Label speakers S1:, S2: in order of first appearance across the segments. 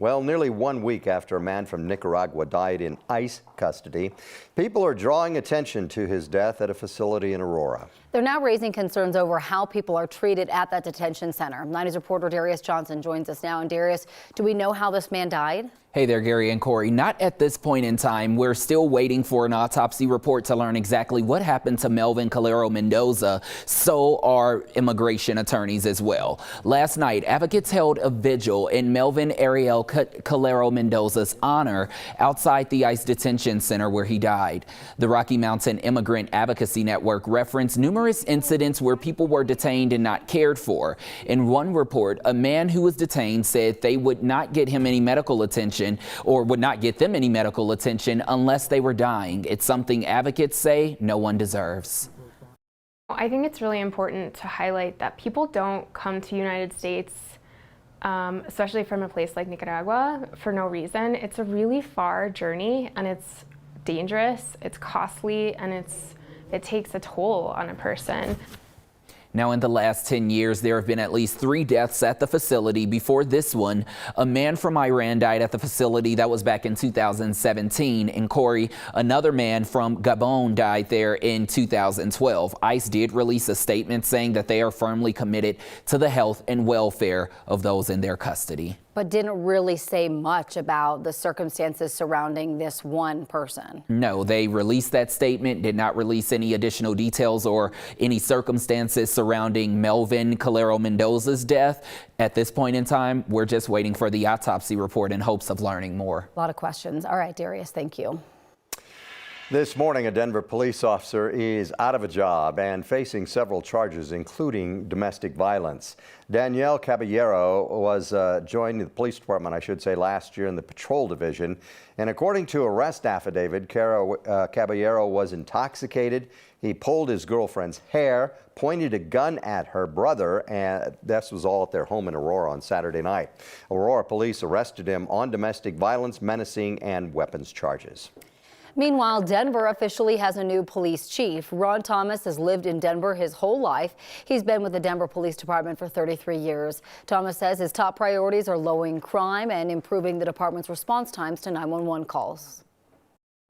S1: Well, nearly 1 week after a man from Nicaragua died in ICE custody, people are drawing attention to his death at a facility in Aurora.
S2: They're now raising concerns over how people are treated at that detention center. 9 News reporter Darius Johnson joins us now. And Darius, do we know how this man died?
S3: Hey there, Gary and Corey. Not at this point in time. We're still waiting for an autopsy report to learn exactly what happened to Melvin Calero Mendoza. So are immigration attorneys as well. Last night, advocates held a vigil in Melvin Ariel Calero Mendoza's honor outside the ICE detention center where he died. The Rocky Mountain Immigrant Advocacy Network referenced numerous incidents where people were detained and not cared for. In one report, a man who was detained said they would not get him any medical attention or would not get them any medical attention unless they were dying. It's something advocates say no one deserves.
S4: I think it's really important to highlight that people don't come to the United States, especially from a place like Nicaragua, for no reason. It's a really far journey, and it's dangerous, it's costly, and it takes a toll on a person.
S3: Now, in the last 10 years, there have been at least 3 deaths at the facility. Before this one, a man from Iran died at the facility. That was back in 2017. And Corey, another man from Gabon died there in 2012. ICE did release a statement saying that they are firmly committed to the health and welfare of those in their custody.
S2: But didn't really say much about the circumstances surrounding this one person.
S3: No, they released that statement, did not release any additional details or any circumstances surrounding Melvin Calero Mendoza's death. At this point in time, we're just waiting for the autopsy report in hopes of learning more.
S2: A lot of questions. All right, Darius, thank you.
S1: This morning, a Denver police officer is out of a job and facing several charges, including domestic violence. Danielle Caballero was joined the police department, I should say, last year in the patrol division. And according to arrest affidavit, Caballero was intoxicated. He pulled his girlfriend's hair, pointed a gun at her brother, and this was all at their home in Aurora on Saturday night. Aurora police arrested him on domestic violence, menacing, and weapons charges.
S2: Meanwhile, Denver officially has a new police chief. Ron Thomas has lived in Denver his whole life. He's been with the Denver Police Department for 33 years. Thomas says his top priorities are lowering crime and improving the department's response times to 911 calls.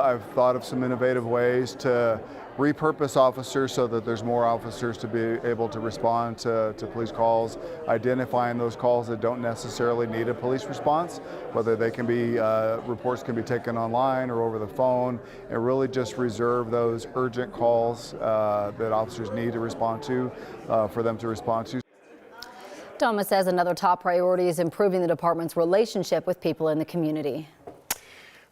S5: I've thought of some innovative ways to repurpose officers so that there's more officers to be able to respond to police calls, identifying those calls that don't necessarily need a police response, whether they can be, reports can be taken online or over the phone, and really just reserve those urgent calls that officers need to respond to, for them to respond to.
S2: Thomas says another top priority is improving the department's relationship with people in the community.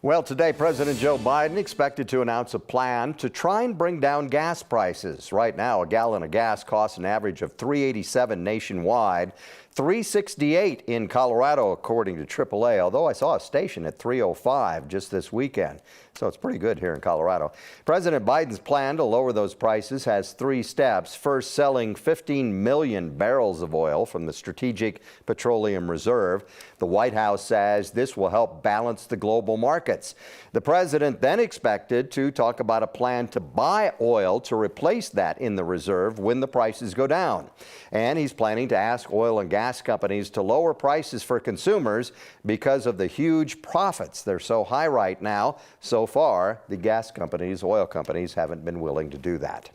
S1: Well, today, President Joe Biden expected to announce a plan to try and bring down gas prices. Right now, a gallon of gas costs an average of $3.87 nationwide, $3.68 in Colorado, according to AAA, although I saw a station at $3.05 just this weekend. So it's pretty good here in Colorado. President Biden's plan to lower those prices has 3 steps. First, selling 15 million barrels of oil from the Strategic Petroleum Reserve. The White House says this will help balance the global markets. The president then expected to talk about a plan to buy oil to replace that in the reserve when the prices go down. And he's planning to ask oil and gas companies to lower prices for consumers because of the huge profits. They're so high right now. So far, the gas companies, oil companies, haven't been willing to do that.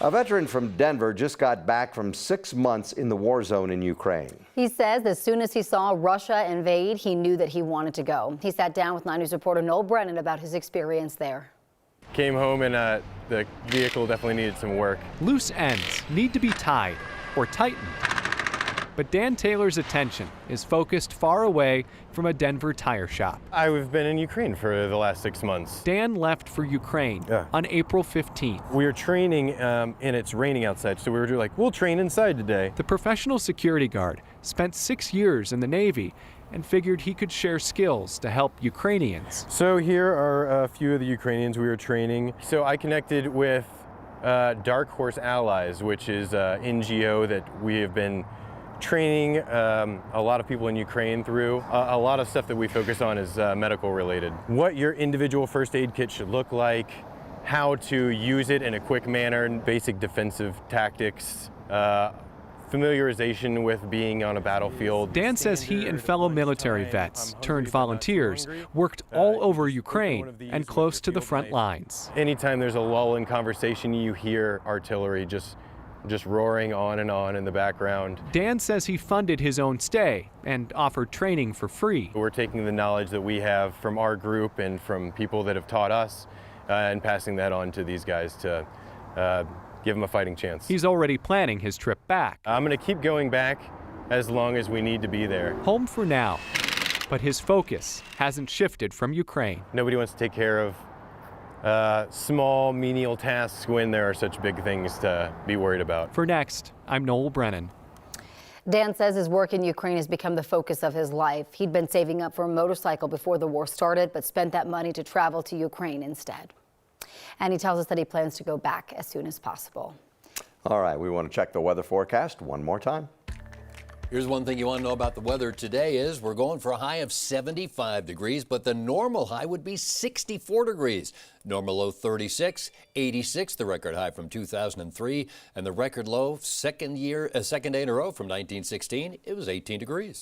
S1: A veteran from Denver just got back from 6 months in the war zone in Ukraine.
S2: He says as soon as he saw Russia invade, he knew that he wanted to go. He sat down with 9 News reporter Noel Brennan about his experience there.
S6: Came home and the vehicle definitely needed some work.
S7: Loose ends need to be tied or tightened. But Dan Taylor's attention is focused far away from a Denver tire shop.
S6: I've been in Ukraine for the last 6 months.
S7: Dan left for Ukraine on April 15th.
S6: We were training and it's raining outside, so we were like, we'll train inside today.
S7: The professional security guard spent 6 years in the Navy and figured he could share skills to help Ukrainians.
S6: So here are a few of the Ukrainians we were training. So I connected with Dark Horse Allies, which is an NGO that we have been training a lot of people in Ukraine through. A lot of stuff that we focus on is medical related. What your individual first aid kit should look like, how to use it in a quick manner, basic defensive tactics, familiarization with being on a battlefield.
S7: Dan says he and fellow military vets turned volunteers worked all over Ukraine and close to the front lines.
S6: Anytime there's a lull in conversation, you hear artillery just roaring on in the background.
S7: Dan says he funded his own stay and offered training for free.
S6: We're taking the knowledge that we have from our group and from people that have taught us and passing that on to these guys to give them a fighting chance.
S7: He's already planning his trip back.
S6: I'm going to keep going back as long as we need to be there.
S7: Home for now, but his focus hasn't shifted from Ukraine.
S6: Nobody wants to take care of small, menial tasks when there are such big things to be worried about.
S7: For Next, I'm Noel Brennan.
S2: Dan says his work in Ukraine has become the focus of his life. He'd been saving up for a motorcycle before the war started, but spent that money to travel to Ukraine instead. And he tells us that he plans to go back as soon as possible.
S1: All right, we want to check the weather forecast one more time.
S8: Here's one thing you want to know about the weather today is we're going for a high of 75 degrees, but the normal high would be 64 degrees. Normal low 36, 86, the record high from 2003, and the record low second day in a row from 1916, it was 18 degrees.